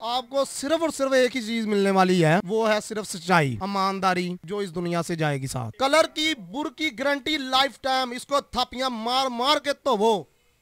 आपको सिर्फ और सिर्फ एक ही चीज मिलने वाली है, वो है सिर्फ सच्चाई, ईमानदारी, जो इस दुनिया से जाएगी साथ। कलर की बुर की गारंटी लाइफ टाइम। इसको थापियां मार मार के धोवो,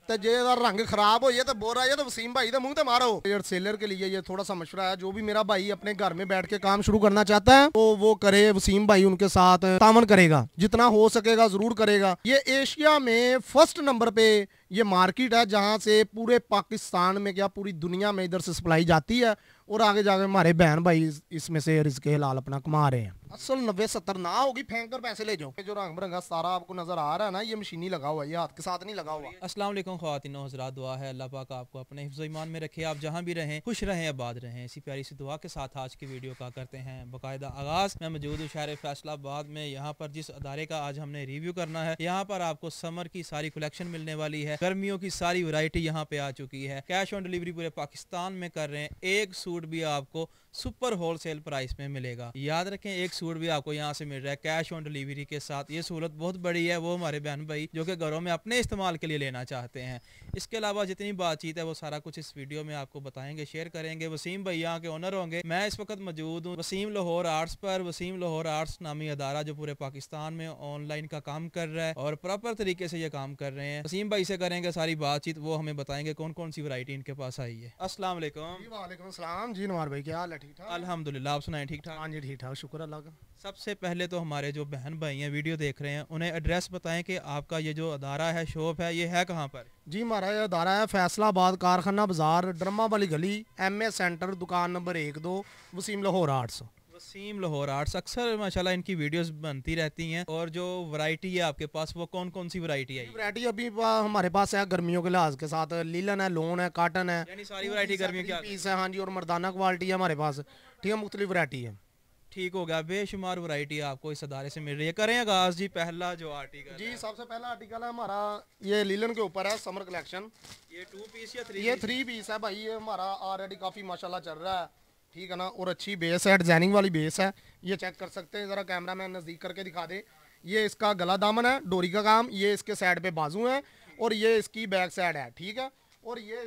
तो जे रंग खराब हो ये तो बोरा ये तो वसीम भाई तो मुंह ते मारो। सेलर के लिए ये थोड़ा सा मशवरा है, जो भी मेरा भाई अपने घर में बैठ के काम शुरू करना चाहता है तो वो करे, वसीम भाई उनके साथ तामन करेगा, जितना हो सकेगा जरूर करेगा। ये एशिया में फर्स्ट नंबर पे ये मार्केट है, जहाँ से पूरे पाकिस्तान में क्या पूरी दुनिया में इधर से सप्लाई जाती है, और आगे जाके हमारे बहन भाई इसमें से रिज़्क़े हलाल अपना कमा रहे हैं। असल 90-70 ना होगी, फेंक कर पैसे ले जाओ। जो रंग बिरंगा सारा आपको नजर आ रहा है ना, ये मशीनी लगा हुआ है, ये हाथ के साथ नहीं लगा हुआ। अस्सलाम वालेकुम ख़वातीन व हज़रात, दुआ है अल्लाह पाक आपको अपने हिफ्ज़ ईमान में रखे, आप जहाँ भी रहें खुश रहें, आबाद रहें। इसी प्यारी सी दुआ के साथ आज की वीडियो का करते हैं बाकायदा आगाज़। मैं मौजूद हूँ शहर फैसलाबाद में। यहाँ पर जिस अदारे का आज हमने रिव्यू करना है, यहाँ पर आपको समर की सारी कलेक्शन मिलने वाली है, गर्मियों की सारी वैरायटी यहाँ पे आ चुकी है। कैश ऑन डिलीवरी पूरे पाकिस्तान में कर रहे हैं। एक सूट भी आपको सुपर होलसेल प्राइस में मिलेगा। याद रखें, एक सूट भी आपको यहाँ से मिल रहा है कैश ऑन डिलीवरी के साथ। ये सहूलत बहुत बड़ी है वो हमारे बहन भाई जो कि घरों में अपने इस्तेमाल के लिए लेना चाहते हैं। इसके अलावा जितनी बातचीत है वो सारा कुछ इस वीडियो में आपको बताएंगे, शेयर करेंगे। वसीम भाई यहाँ के ओनर होंगे। मैं इस वक्त मौजूद हूँ वसीम लाहौर आर्ट्स पर। वसीम लाहौर आर्ट्स नामी अदारा जो पूरे पाकिस्तान में ऑनलाइन का काम कर रहा है और प्रॉपर तरीके से ये काम कर रहे हैं। वसीम भाई से करेंगे सारी बातचीत, वो हमें बताएंगे कौन कौन सी वैरायटी इनके पास आई है। अस्सलाम वालेकुम। वालेकुम सलाम जी। नवार भाई क्या हाल है? ठीक ठाक अल्हम्दुलिल्लाह, आप सुनाएं? ठीक ठाक। हाँ जी ठीक ठाक, शुक्र अल्लाह का। सबसे पहले तो हमारे जो बहन भाई हैं वीडियो देख रहे हैं, उन्हें एड्रेस बताएं कि आपका ये जो अदारा है, शॉप है, ये है कहाँ पर? जी हमारा ये अदारा है फैसलाबाद कारखाना बाजार, ड्रमा वाली गली, MA सेंटर, दुकान number 1-2, Waseem Lahore arts. Waseem Lahore arts. अक्सर माशाल्लाह इनकी वीडियोस बनती रहती हैं। और जो वैरायटी है आपके पास, वो कौन कौन सी वैरायटी है? वैरायटी अभी हमारे पास है गर्मियों के लिहाज के साथ, लीलन है, लोन है, काटन है, यानी सारी वैरायटी गर्मियों की पीस है। हाँ जी, और मर्दाना क्वालिटी है हमारे पास। ठीक है, मुख्तलिफ वैरायटी है। ठीक हो गया, बेशुमार वैरायटी आपको इस अदारे से मिल रही है। करें आगाज जी, पहला जो आर्टिकल जी सबसे पहला आर्टिकल है हमारा, ये लीलन के ऊपर है, समर कलेक्शन। ये 2 पीस या 3? ये 3 पीस है भाई। ये हमारा ऑलरेडी काफ़ी माशाल्लाह चल रहा है, ठीक है ना, और अच्छी बेस है, डिजाइनिंग वाली बेस है। ये चेक कर सकते हैं, ज़रा कैमरा मैन नज़दीक करके दिखा दे। ये इसका गला दामन है, डोरी का काम। ये इसके साइड पे बाजू है, और ये इसकी बैक साइड है, ठीक है। और ये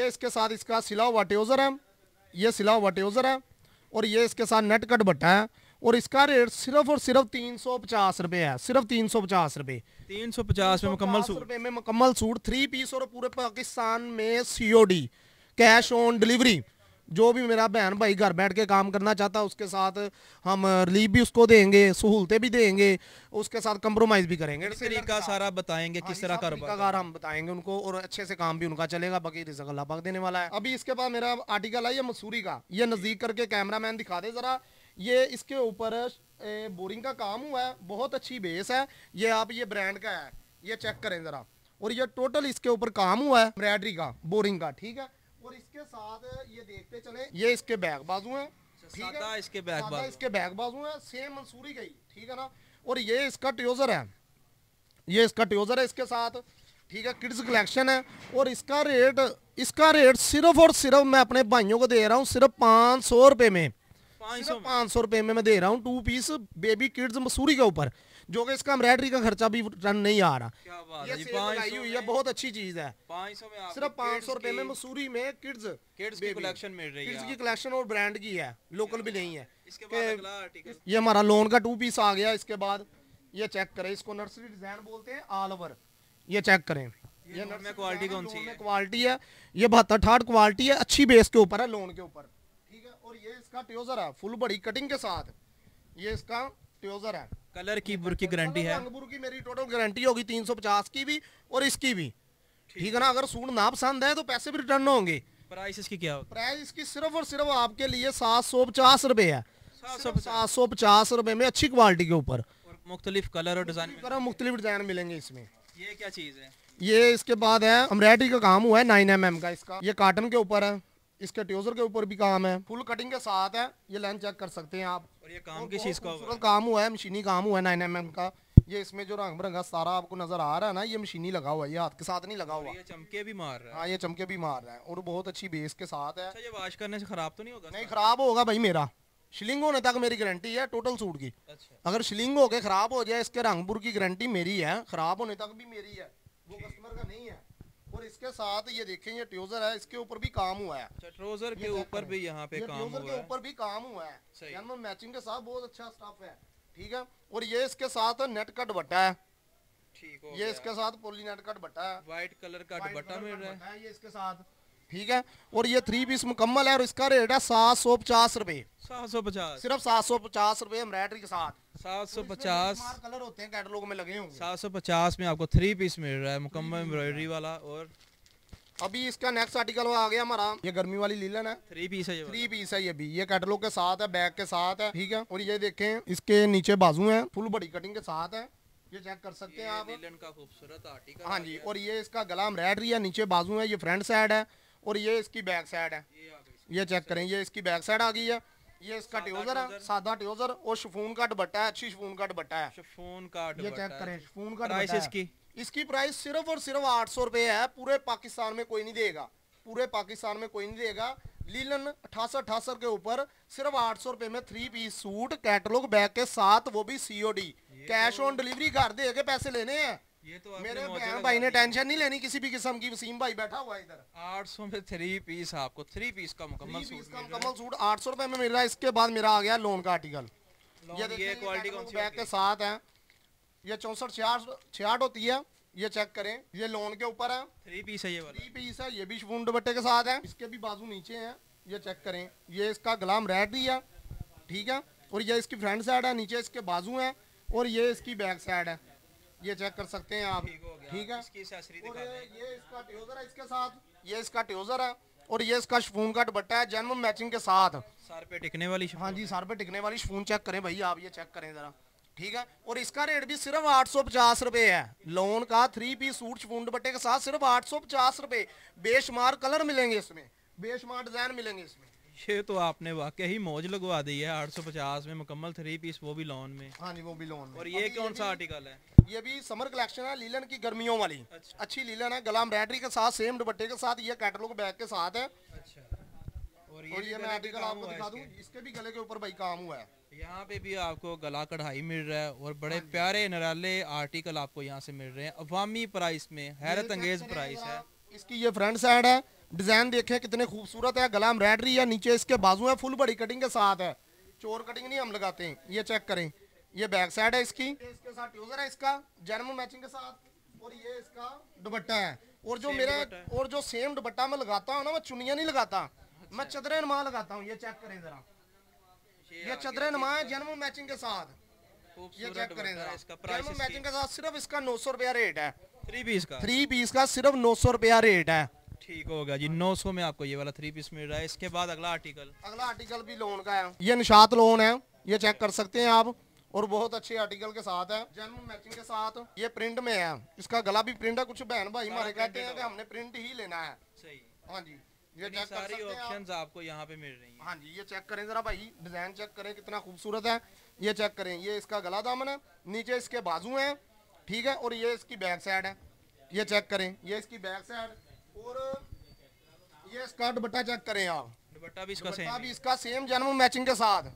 इसके साथ इसका सिला हुआ ट्राउज़र है, ये सिला हुआ ट्राउज़र है, और ये इसके साथ नेट कट बट्टा है। और इसका रेट सिर्फ और सिर्फ 350 रुपये है, सिर्फ 350 रुपये। 350 में मुकम्मल सूट? रुपये में मुकम्मल सूट, 3 पीस, और पूरे पाकिस्तान में COD, कैश ऑन डिलीवरी। जो भी मेरा बहन भाई घर बैठ के काम करना चाहता है उसके साथ हम रिलीफ भी उसको देंगे, सहूलतें भी देंगे, उसके साथ कंप्रोमाइज़ भी करेंगे। तरीका सारा बताएंगे किस तरह कारोबार हम बताएंगे उनको, और अच्छे से काम भी उनका चलेगा। बाकी रिज़्क़ अल्लाह पाक देने वाला है। अभी इसके बाद मेरा आर्टिकल है ये मसूरी का। ये नज़दीक करके कैमरा मैन दिखा दे ज़रा। ये इसके ऊपर बोरिंग का काम हुआ है, बहुत अच्छी बेस है। ये आप ये ब्रांड का है, ये चेक करें ज़रा। और ये टोटल इसके ऊपर काम हुआ है एम्ब्रॉयडरी का, बोरिंग का, ठीक है। और इसके साथ ये देखते चले, ये इसके बैक बाजू है, ठीक है, इसके बैक बाजू है, सेम मंसूरी गई, ठीक है ना। और ये इसका ट्राउज़र है, ये इसका ट्राउज़र है इसके साथ, ठीक है, किड्स कलेक्शन है। और इसका रेट सिर्फ और सिर्फ मैं अपने भाइयों को दे रहा हूँ सिर्फ 500 रुपये में। 500 रुपये में मैं दे रहा हूँ 2 पीस बेबी किड्स मसूरी के ऊपर, जो कि इसका एम्ब्रॉयडरी का खर्चा भी रन नहीं आ रहा। क्या बात ये है, सेल लगाई हुई है, बहुत अच्छी चीज है। 500 में सिर्फ 500 रुपये में मसूरी में किड्स की कलेक्शन मिल रही है। किड्स की कलेक्शन और ब्रांड की है, लोकल भी नहीं है। इसके बाद अगला आर्टिकल, ये हमारा लोन का 2 पीस आ गया। इसके बाद ये चेक करें, इसको नर्सरी डिजाइन बोलते हैं, ऑल ओवर। ये चेक करें, ये में क्वालिटी कौन सी है? क्वालिटी है ये 72-68 क्वालिटी है, अच्छी बेस के ऊपर है, लोन के ऊपर, ठीक है। और ये इसका ट्राउज़र है फुल बड़ी कटिंग के साथ, ये इसका ट्राउज़र है। कलर की बुर की गारंटी है, रंग बुर की मेरी टोटल गारंटी होगी 350 की भी और इसकी भी, ठीक है ना। अगर सूट ना पसंद है तो पैसे भी रिटर्न होंगे। प्राइस इसकी क्या होगा? प्राइस इसकी सिर्फ और सिर्फ आपके लिए 750 रुपये है। 750 रुपये में अच्छी क्वालिटी के ऊपर, और मुख्तलिफ कलर और डिजाइन, मुख्तलिफ डिजाइन मिलेंगे इसमें। ये क्या चीज़ है? ये इसके बाद है एम्ब्रॉयडरी का काम हुआ है 9 mm का इसका। ये काटन के ऊपर है, इसके ट्राउज़र के ऊपर भी काम है, फुल कटिंग के साथ है। ये लाइन चेक कर सकते हैं आप। और ये काम किस चीज़ का होगा? काम हुआ है, मशीनी काम हुआ है 9 mm का। ये इसमें जो रंग बिरंगा सारा आपको नजर आ रहा है ना, ये मशीनी लगा हुआ है, ये हाथ के साथ नहीं लगा हुआ। ये चमके भी मार रहा है। हाँ, ये चमके भी मार रहा है, और बहुत अच्छी बेस के साथ है। अच्छा, ये वॉश करने से खराब तो नहीं होगा? नहीं खराब होगा भाई, मेरा शिलिंग होने तक मेरी गारंटी है टोटल सूट की। अच्छा, अगर शिलिंग होके खराब हो जाए, इसके रंग बुर की गारंटी मेरी है, खराब होने तक भी मेरी है, वो कस्टमर का नहीं है। और और इसके साथ ये देखें ये ट्राउजर है, इसके ऊपर भी काम हुआ है। अच्छा, ट्राउजर के ऊपर भी यहाँ पे काम हुआ के है। ऊपर भी काम हुआ है, सही। यानी मैचिंग के साथ बहुत अच्छा स्टफ है। ठीक है, और ये इसके साथ नेट का दुपट्टा है। ठीक हो ये गया। इसके साथ पोली नेट का दुपट्टा है, व्हाइट कलर का दुपट्टा मिल रहा है ये इसके साथ। ठीक है, और ये 3 पीस मुकम्मल है और इसका रेट है 750 रुपए, 750, सिर्फ 750 रुपए एम्ब्रॉयडरी के साथ। 750 कलर होते हैं कैटलॉग में लगे होंगे। 750 में आपको 3 पीस मिल रहा है मुकम्मल एम्ब्रॉयडरी वाला। और अभी इसका नेक्स्ट आर्टिकल आ गया हमारा, ये गर्मी वाली लीलन है, 3 पीस है ये 3 पीस है। ये भी ये कैटलॉग के साथ है, बैग के साथ है। ठीक है, और ये देखें इसके नीचे बाजू है, फुल बड़ी कटिंग के साथ है, ये चेक कर सकते हैं आप। लीलन का खूबसूरत आर्टिकल। हाँ जी, और ये इसका गला एम्ब्रॉयडरी है, नीचे बाजू है, ये फ्रंट साइड है और ये इसकी बैक साइड है। ये चेक करें, ये इसकी बैक साइड आ गई है। ये इसका ट्राउजर है, सादा ट्राउजर और शिफॉन का दुपट्टा है, अच्छी शिफॉन का दुपट्टा है। शिफॉन का ये दुपट्टा चेक करें, शिफॉन का प्राइस दुपट्टा है। इसकी प्राइस सिर्फ और सिर्फ 800 रुपए है। पूरे पाकिस्तान में कोई नहीं देगा, पूरे पाकिस्तान में कोई नहीं देगा। लीलन 88 के ऊपर सिर्फ 800 रुपए में 3 पीस सूट कैटलॉग बैग के साथ, वो भी COD, कैश ऑन डिलीवरी घर दे के पैसे लेने हैं। ये तो मेरे बहन भाई ने टेंशन नहीं लेनी किसी भी किस्म की। वसीम भाई बैठा हुआ है इधर। 800 में 3 पीस, आपको 3 पीस का मुकम्मल सूट मिल रहा है। सूट 800 रुपए में मिल रहा है। इसके बाद मेरा आ गया लोन का आर्टिकल। ये क्वालिटी कौन सी बैग के साथ है, ये 64-66 होती है। ये चेक करें, ये लोन के ऊपर है, 3 पीस है ये वाला। 3 पीस है। ये भी शिफॉन दुपट्टे के साथ है, इसके भी बाजू नीचे हैं। ये चेक करें, ये इसका गला एम्ब्रॉयडरी है। ठीक है, और ये इसकी फ्रंट साइड है, नीचे इसके बाजू है और ये इसकी बैक साइड है। ये चेक कर सकते हैं आप। ठीक है, इसकी एक्सेसरी और दिखा दें। ये इसका ट्राउजर है, इसके साथ ये इसका ट्राउजर है और ये इसका शिफॉन का दुपट्टा है, जन्म मैचिंग के साथ। सर पे टिकने वाली हाँ जी, सर पे टिकने वाली शिफॉन चेक करें भाई आप, ये चेक करें जरा। ठीक है, और इसका रेट भी सिर्फ 850 रुपए है। लोन का 3 पीस सूट शिफॉन दुपट्टे के साथ सिर्फ 850 रुपए। बेशुमार कलर मिलेंगे इसमें, बेशुमार डिजाइन मिलेंगे इसमें। ये तो आपने वाकई ही मौज लगवा दी है। 850 में मुकम्मल 3 पीस, वो भी लोन में। हाँ जी, वो भी लोन में। और ये कौन सा आर्टिकल है? ये भी समर कलेक्शन है, लीलन की गर्मियों वाली। अच्छी लीलन है, गला एम्ब्रॉयडरी के साथ, सेम दुपट्टे के साथ, ये कैटलॉग बैग के साथ है। अच्छा, और ये मैं आर्टिकल आपको दिखा दूं, इसके भी गले के ऊपर भाई काम हुआ है। यहाँ पे भी आपको गला कढ़ाई मिल रहा है और बड़े प्यारे निराले आर्टिकल आपको यहाँ से मिल रहे हैं अवामी प्राइस में, हैरत अंगेज प्राइस है। इसकी ये फ्रंट साइड है, डिजाइन देखें कितने खूबसूरत है, गला एम्ब्रॉयडरी है, नीचे इसके बाजू है, फुल बड़ी कटिंग के साथ है, चोर कटिंग नहीं हम लगाते हैं। ये चेक करें, ये बैक साइड है इसकी, इसके साथ ट्राउजर है इसका जर्मन मैचिंग के साथ, और ये इसका दुपट्टा है। और जो मेरा और जो सेम दुपट्टा मैं लगाता हूँ ना, मैं चुनिया नहीं लगाता, मैं चदरे नुमा लगाता हूँ। ये चेक करें जरा, ये चदरे नुमा है जर्मन मैचिंग के साथ। ये चेक करें जरा, जर्मन मैचिंग के साथ सिर्फ इसका 900 रुपया रेट है। 3 पीस का, 3 पीस का सिर्फ 900 रुपया रेट है। ठीक होगा जी, 900 में आपको ये वाला 3 पीस मिल रहा है। इसके बाद अगला आर्टिकल भी लोन का है, ये निशात लोन है, ये चेक कर सकते हैं आप, और बहुत अच्छे आर्टिकल के साथ है, जन्म मैचिंग के साथ। ये प्रिंट में है, इसका गला भी प्रिंट है। कुछ बहन भाई हमारे कहते हैं कि हमने प्रिंट ही लेना है। सही। हाँ जी, ये चेक कर सारी सकते हैं ऑप्शंस आपको यहाँ पे मिल रही हैं। हाँ जी, ये चेक करें जरा भाई, डिजाइन चेक करें कितना खूबसूरत है। ये चेक करें, ये इसका गला दामन है, नीचे इसके बाजू है। ठीक है, और ये इसकी बैक साइड है। ये चेक करें, ये इसकी बैक साइड, और ये इसका दुपट्टा चेक करें आप, दुपट्टा भी इसका सेम जन्म मैचिंग के साथ।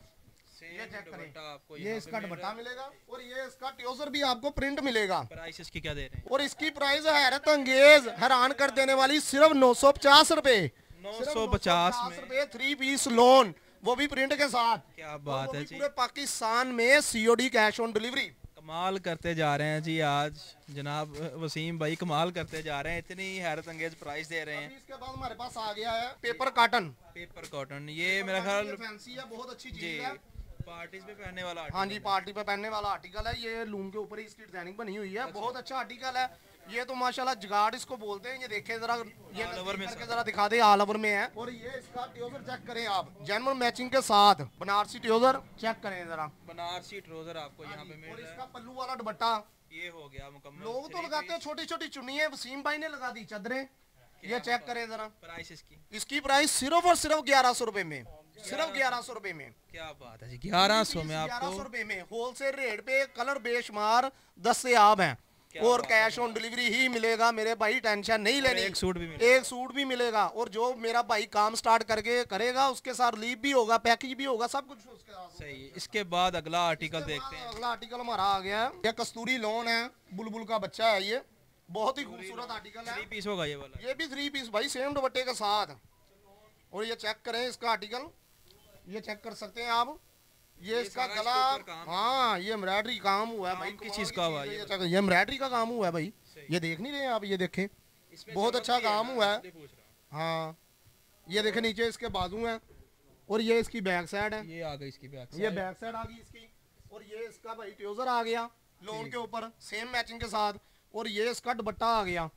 ये चेक करें, आपको ये इसका दुपट्टा मिलेगा और ये इसका ट्राउजर भी आपको प्रिंट मिलेगा। प्राइस इसकी क्या दे रहे हैं? और इसकी प्राइस हैरत अंगेज, हैरान कर देने वाली, सिर्फ 950 रुपए। 950 में 3 पीस लोन, वो भी प्रिंट के साथ। क्या बात है जी, पूरे पाकिस्तान में COD कैश ऑन डिलीवरी। कमाल करते जा रहे हैं जी आज जनाब वसीम भाई, कमाल करते जा रहे हैं, इतनी हैरत अंगेज प्राइस दे रहे हैं। इसके बाद हमारे पास आ गया है पेपर कॉटन। पेपर कॉटन, ये मेरा ख्याल फैंसी है, बहुत अच्छी जी चीज है, पार्टीज पे पहनने वाला। हाँ जी, पार्टी पे पहनने वाला आर्टिकल है। ये लूम के ऊपर ही इसकी डिजाइनिंग बनी हुई है, बहुत अच्छा आर्टिकल है। ये तो माशाल्लाह जुगाड़ इसको बोलते हैं। ये देखें जरा, ये करके जरा दिखा दे, ऑल ओवर में है। और ये इसका ट्राउजर चेक करें आप, जर्मन मैचिंग के साथ, बनारसी ट्राउजर चेक करें जरा, बनारसी ट्राउजर आपको यहाँ पे मिल और रहा इसका पल्लू वाला दुपट्टा। ये हो गया मुकम्मल। लोग तो लगाते हैं छोटी छोटी चुन्नी, वसीम भाई ने लगा दी चादरें। ये चेक करें जरा, प्राइस इसकी प्राइस सिर्फ और सिर्फ 1100 रुपए में, सिर्फ 1100 रुपए में। क्या बात है जी, 1100 में आपको 1100 रुपए में होलसेल रेट पे, कलर बेशुमार दस्तयाब हैं, और कैश ऑन डिलीवरी ही मिलेगा मेरे भाई, टेंशन नहीं लेनी। एक सूट भी मिलेगा, और जो मेरा भाई काम स्टार्ट करके करेगा उसके साथ लीव भी होगा, पैकेज भी होगा, सब कुछ उसके साथ। सही। इसके बाद अगला आर्टिकल देखते हैं। अगला आर्टिकल हमारा आ गया है, ये कस्तूरी लोन है, बुलबुल का बच्चा है ये। बहुत ही खूबसूरत आर्टिकल है। 3 पीस होगा ये वाला? ये भी 3 पीस भाई, सेम दुपट्टे के साथ। और ये चेक करें इसका आर्टिकल, ये चेक कर सकते हैं आप। ये इसका गला, हाँ ये एम्ब्रॉयडरी काम हुआ है भाई। किस चीज का हुआ है ये एम्ब्रॉयडरी का काम हुआ है भाई। ये देख नहीं रहे आप, ये देखें बहुत अच्छा काम हुआ है। हाँ ये देखें नीचे इसके बाजू हैं और ये इसकी बैक साइड है। ये आ गई इसकी बैक साइड, ये बैक साइड आ गई इसकी। और ये इसका भाई ट्राउजर आ गया लोन के ऊपर सेम मैचिंग के साथ। और ये इसका दुपट्टा आ गया,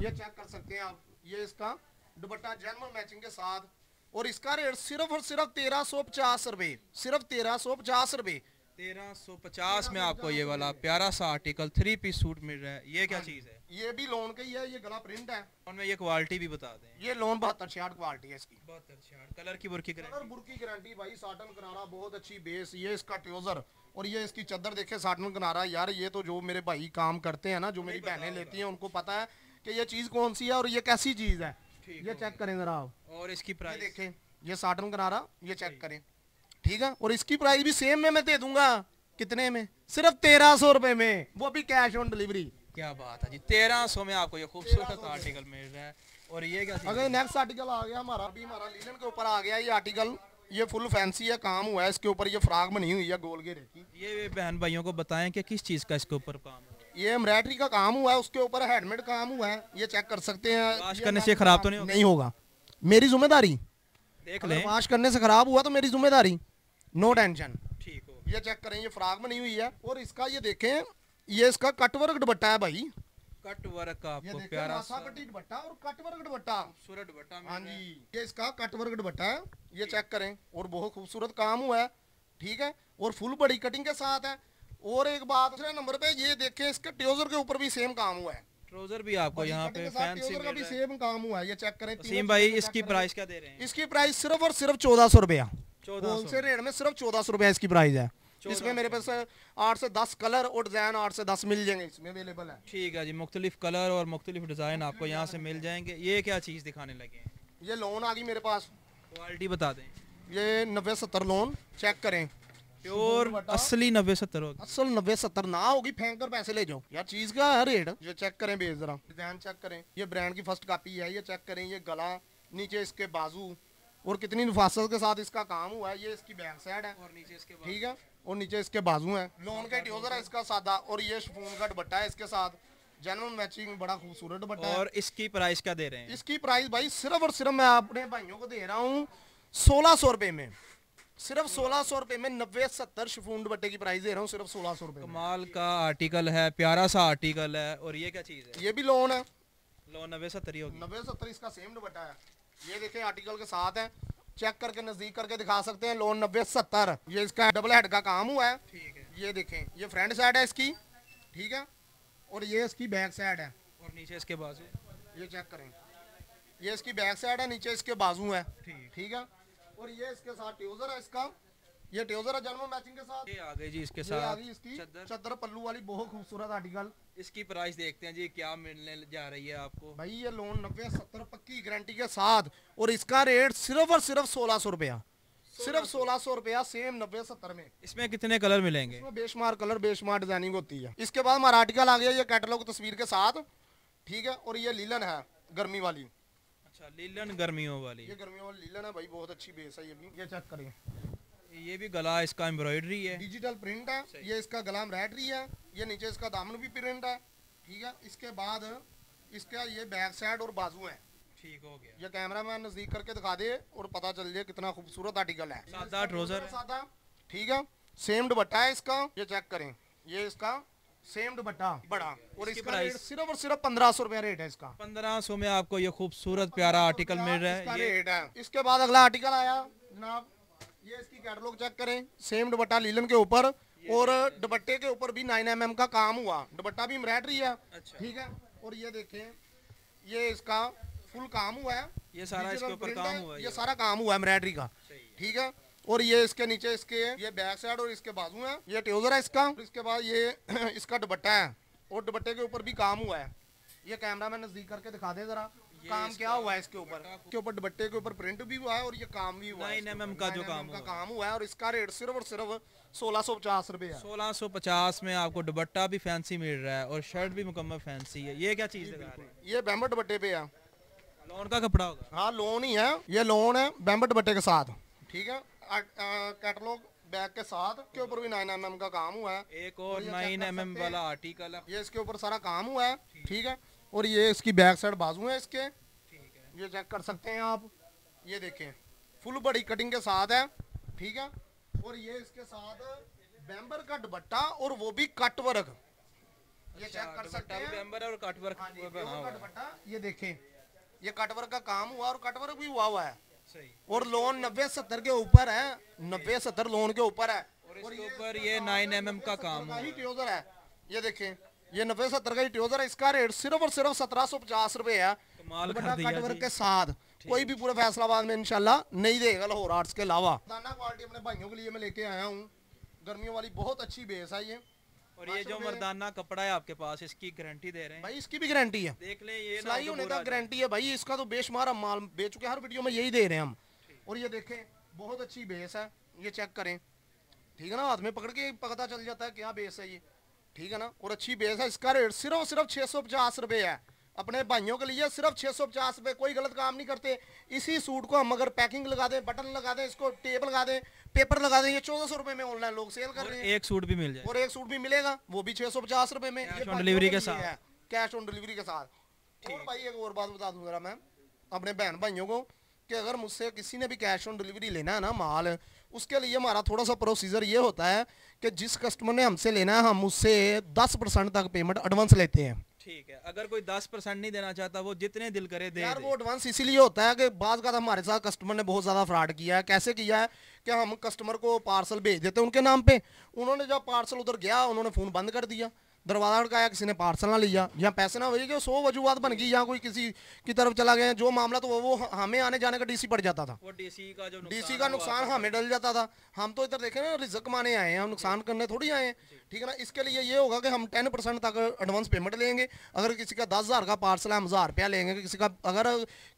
ये चेक कर सकते हैं आप। ये इसका दुपट्टा जर्मन मैचिंग के साथ। और इसका रेट सिर्फ और सिर्फ 1350 रुपए, सिर्फ 1350 रुपए। 1350 में आपको ये वाला प्यारा सा आर्टिकल 3 पीस सूट मिल रहा है। ये क्या चीज है? ये भी लोन का ही है, ये गला प्रिंट है। और मैं ये क्वालिटी भी बता दें, ये लोन 72-66 क्वालिटी है इसकी। 72-66 कलर की बुरकी कलर गारंटी। बुरकी गारंटी भाई, साटन किनारा बहुत अच्छी बेस। ये इसका ट्राउजर और ये इसकी चादर देखे साटन किनारा। यार ये तो जो मेरे भाई काम करते हैं ना, जो मेरी बहनें लेती हैं, उनको पता है कि ये चीज कौन सी है और ये कैसी चीज है। ये चेक करें जरा आप। और इसकी प्राइस देखें, ये साटन किनारा, ये चेक करें, ठीक है। और इसकी प्राइस भी सेम में मैं दे दूंगा। कितने में? सिर्फ 1300 रुपए में, वो भी कैश ऑन डिलीवरी। क्या बात है जी, 1300 में आपको ये खूबसूरत आर्टिकल मिल रहा है। और ये क्या? अगर नेक्स्ट आर्टिकल आ गया हमारा, अभी हमारा लीलन के ऊपर आ गया ये आर्टिकल। ये फुल फैंसी है, काम हुआ है इसके ऊपर। ये फ्रॉक बनी हुई है गोल घेरे की। ये बहन भाइयों को बताएं कि किस चीज का इसके ऊपर काम है। ये एम्ब्रॉयडरी का काम हुआ है, उसके ऊपर हैंडमेड काम हुआ है। ये चेक कर सकते हैं। वॉश करने से खराब तो नहीं होगा? मेरी जिम्मेदारी, देख लें। वॉश करने से खराब हुआ तो मेरी जिम्मेदारी, नो टेंशन। ठीक हो। ये चेक करें, ये फ्रॉक बनी हुई है। और इसका ये देखें, ये इसका कटवर्क दुपट्टा है भाई। कट वर्क का आपको ये प्यारा सा कटी दुपट्टा और कटवर्क दुपट्टा। खूबसूरत दुपट्टा। हाँ जी, ये इसका कटवर्क दुपट्टा है। ये चेक करें, और बहुत खूबसूरत काम हुआ है, ठीक है। और फुल बड़ी कटिंग के साथ है। और एक बात, दूसरे नंबर पे ये देखें, इसके ट्राउजर के ऊपर भी सेम काम हुआ है। ट्राउजर भी आपको यहाँ पे फैंसी का भी सेम काम हुआ है। ये चेक करें। वसीम भाई इसकी प्राइस क्या दे रहे हैं? इसकी प्राइस सिर्फ और सिर्फ 1400 रुपया। 1400 होलसेल रेट में सिर्फ 1400 रुपया इसकी प्राइस है। इसमें मेरे पास 8 से 10 कलर और डिजाइन 8 से 10 मिल जाएंगे, इसमें अवेलेबल है। ठीक है जी, मुख्तलिफ कलर और मुख्तलिफ डिजाइन आपको यहाँ से मिल जाएंगे। ये क्या चीज दिखाने लगे हैं? ये लोन आ गई मेरे पास, क्वालिटी बता दें। ये 90-70 लोन चेक करें, प्योर असली 90-70 होगी। असल 90-70 ना होगी, फेंक कर पैसे ले जाओ यार, चीज का है रेट। ये चेक करें बेस, जरा डिजाइन चेक करें। ये ब्रांड की फर्स्ट कॉपी है। ये चेक करें, ये गला, नीचे इसके बाजू और कितनी नफासत के साथ इसका काम हुआ है। ये इसकी बैक साइड है और नीचे इसके ठीक है। और नीचे इसके बाजू है। लोन का ट्राउजर है इसका सादा। और ये शिफॉन का दुपट्टा है इसके साथ, जेन्युइन मैचिंग, बड़ा खूबसूरत दुपट्टा है। और इसकी प्राइस क्या दे रहे हैं? इसकी प्राइस भाई सिर्फ और सिर्फ मैं अपने भाइयों को दे रहा हूँ 1600 रुपए में। सिर्फ 1600 रुपए में 90-70 शिफॉन दुपट्टे की प्राइस दे रहा हूँ, सिर्फ 1600 रुपए। कमाल का आर्टिकल है, प्यारा सा आर्टिकल है। और ये क्या चीज है? ये भी लोन है। लोन 90-70 होगी। 90-70 इसका सेम दुपट्टा है। ये देखें आर्टिकल के साथ है, चेक करके नजदीक करके दिखा सकते हैं। लोन 90-70। ये इसका डबल हेड का काम हुआ है। ठीक है। ये देखें, ये फ्रंट साइड है इसकी, ठीक है। और ये इसकी बैक साइड है। और नीचे इसके बाजू। ये चेक करें, ये इसकी बैक साइड है, नीचे इसके बाजू है, ठीक है। और ये इसके साथ ट्राउजर है इसका। ये ट्राउजर है जर्मन मैचिंग के साथ। ये आ गई जी इसके ये साथ आ गई इसकी चद्दर पल्लू वाली, बहुत खूबसूरत आर्टिकल। इसकी प्राइस देखते हैं जी क्या मिलने जा रही है आपको। भाई ये लोन 90-70 पक्की गारंटी के साथ। और इसका रेट सिर्फ और सिर्फ 1600 रुपया, सिर्फ 1600 रुपया सेम 90-70 में। इसमें कितने कलर मिलेंगे? इसमें बेशुमार कलर, बेशुमार डिजाइनिंग होती है। इसके बाद हमारा आर्टिकल आ गया ये कैटलॉग तस्वीर के साथ, ठीक है। और ये लीलन है गर्मी वाली। अच्छा, लीलन गर्मियों वाली। ये गर्मियों वाली लीलन है भाई, बहुत अच्छी बेस है ये भी। ये चेक करें, ये भी गला इसका एम्ब्रॉयडरी है, डिजिटल प्रिंट है। ये इसका गला एम्ब्रॉयडरी है। ये नीचे इसका दामन भी प्रिंट है, ठीक है। इसके बाद इसका ये बैक साइड और बाजू है। ठीक हो गया। ये कैमरा मैन नजदीक करके दिखा दे और पता चल जाए कितना खूबसूरत आर्टिकल है। सादा ट्राउजर सादा, ठीक है। सेम दुपट्टा है इसका। ये चेक करें, ये इसका सेम दुपट्टा बड़ा। और इसका रेट सिर्फ और सिर्फ 1500 रुपया रेट है इसका। 1500 में आपको ये खूबसूरत प्यारा आर्टिकल मिल रहा है। ये रेट है। इसके बाद अगला आर्टिकल आया जनाब, ये इसकी कैटलॉग चेक करें। सेम दुपट्टा लीलन के ऊपर, और दुपट्टे के ऊपर भी 9mm का काम हुआ। दुपट्टा भी एम्ब्रॉयडरी है, ठीक है। और ये देखें, ये इसका फुल काम हुआ है। ये सारा इसके ऊपर काम हुआ है। ये सारा काम हुआ है एम्ब्रॉयडरी का, ठीक है। और ये इसके नीचे इसके ये बैक साइड और इसके बाजू है। ये ट्राउजर है इसका। इसके बाद ये इसका दुपट्टा है और दुपट्टे के ऊपर भी काम हुआ है। ये कैमरा में नजदीक करके दिखा दे जरा। काम क्या हुआ है इसके ऊपर दुपट्टे के ऊपर प्रिंट भी हुआ है और ये काम भी हुआ है। 9 mm का जो काम हुआ है और इसका रेट सिर्फ और सिर्फ 1650 रुपए है। 1650 में आपको दुपट्टा भी फैंसी मिल रहा है और शर्ट भी मुकम्मल फैंसी है। ये क्या चीज लगा रहे हैं? ये बैम्बर दुपट्टे पे है। लॉन का कपड़ा होगा? हाँ लोन ही है, ये लोन है बैम्बर दुपट्टे के साथ। ठीक है, कैटलॉग बैग के साथ के ऊपर भी 9 mm का काम हुआ है। एक और 9 mm वाला आर्टिकल है, ये इसके ऊपर सारा काम हुआ है। ठीक है, और ये इसकी बैक साइड बाजू है इसके, ये चेक कर सकते हैं आप। ये देखें फुल बड़ी कटिंग के साथ है। ठीक है, और ये इसके साथ बैम्बर का दुपट्टा और वो भी कट वर्क, ये चेक कर सकते हैं। बैम्बर और कट वर्क बना हुआ है। दुपट्टा ये देखें, ये कट वर्क का काम हुआ और कट वर्क भी हुआ है। सही। और लोन 90-70 के ऊपर है, 90-70 लोन के ऊपर है। और इसके ऊपर ये 9 mm का काम ही ट्यूजर है। ये देखें, ये 90-70 का ही ट्यूजर है। इसका रेट सिर्फ और सिर्फ 1750 रुपए है। कमाल कर दिया कट वर्क जी। के साथ कोई भी पूरे फैसलाबाद में इंशाल्लाह नहीं देगा लाहौर आर्ट्स के अलावा। दाना क्वालिटी अपने भाइयों के लिए मैं लेके आया हूँ, गर्मियों वाली बहुत अच्छी बेस है ये। और ये जो मर्दाना कपड़ा है आपके पास, इसकी गारंटी दे रहे हैं भाई, इसकी भी गारंटी है। देख ले, ये सिलाई होने का गारंटी है भाई। इसका तो बेशुमार हम माल बेच चुके हैं, हर वीडियो में यही दे रहे हैं हम। और ये देखें बहुत अच्छी बेस है, ये चेक करें। ठीक है ना, हाथ में पकड़ के पता चल जाता है क्या बेस है ये। ठीक है ना, और अच्छी बेस है। इसका रेट सिर्फ और सिर्फ 650 रुपए है। अपने भाइयों के लिए सिर्फ 650 रुपए, कोई गलत काम नहीं करते। इसी सूट को हम अगर पैकिंग लगा दें, बटन लगा दें, इसको टेप लगा दें, पेपर लगा दें, ये 1400 रुपए में ऑनलाइन लोग सेल कर रहे हैं। एक सूट भी मिल जाए और एक सूट भी मिलेगा, वो भी 650 रुपए में, कैश ऑन डिलीवरी के साथ। कैश ऑन डिलीवरी के साथ। और भाई एक और बात बता दूंगा मैं अपने बहन भाइयों को कि अगर मुझसे किसी ने भी कैश ऑन डिलीवरी लेना है ना माल, उसके लिए हमारा थोड़ा सा प्रोसीजर ये होता है कि जिस कस्टमर ने हमसे लेना है, हम उससे 10% तक पेमेंट एडवांस लेते हैं। ठीक है, अगर कोई 10% नहीं देना चाहता, वो जितने दिल करे दे यार दे। वो एडवांस इसीलिए होता है कि बाज़ का हमारे साथ कस्टमर ने बहुत ज़्यादा फ्रॉड किया है। कैसे किया है कि हम कस्टमर को पार्सल भेज देते हैं उनके नाम पे, उन्होंने जब पार्सल उधर गया उन्होंने फ़ोन बंद कर दिया, दरवाज़ा अटकाया, किसी ने पार्सल ना लिया, या पैसे ना हुए, कि 100 वजूहत बन गई, या कोई किसी की तरफ चला गया जो मामला, तो वो हमें आने जाने का डीसी पड़ जाता था। वो डीसी का जो डीसी का नुकसान हमें डल जाता था। हम तो इधर देखे ना, रिजक कमाने आए हैं, हम नुकसान करने थोड़ी आए हैं। ठीक है ना, इसके लिए ये होगा कि हम 10% तक एडवांस पेमेंट लेंगे। अगर किसी का 10,000 का पार्सल है, हम 1000 रुपया लेंगे। किसी का अगर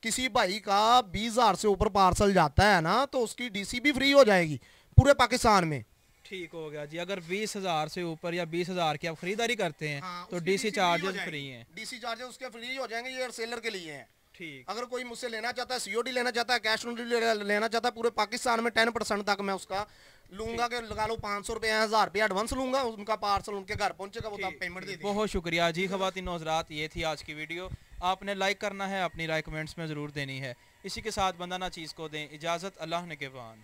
किसी भाई का 20,000 से ऊपर पार्सल जाता है ना, तो उसकी डीसी भी फ्री हो जाएगी पूरे पाकिस्तान में। ठीक हो गया जी। अगर 20,000 से ऊपर या 20,000 की आप खरीदारी करते हैं, हाँ, तो उसकी डीसी चार्जेस हो फ्री हैं। डीसी चार्जेस उसके फ्री हो जाएंगे, ये सेलर के लिए हैं। ठीक। अगर कोई मुझसे लेना चाहता है, सीओडी लेना चाहता है, कैश ऑन डिलीवरी लेना चाहता है, पूरे पाकिस्तान में 10% तक मैं उसका लूंगा। कि लगा लो 500 रुपये, 1000 रुपया एडवांस लूंगा, उनका पार्सल उनके घर पहुंचेगा, वो तब पेमेंट दे देंगे। बहुत शुक्रिया जी। ख़वातीन हज़रात, ये थी आज की वीडियो। आपने लाइक करना है, अपनी राय कमेंट्स में ज़रूर देनी है। इसी के साथ बंदा ना चीज़ को दें इजाज़त। अल्लाह ने के बान।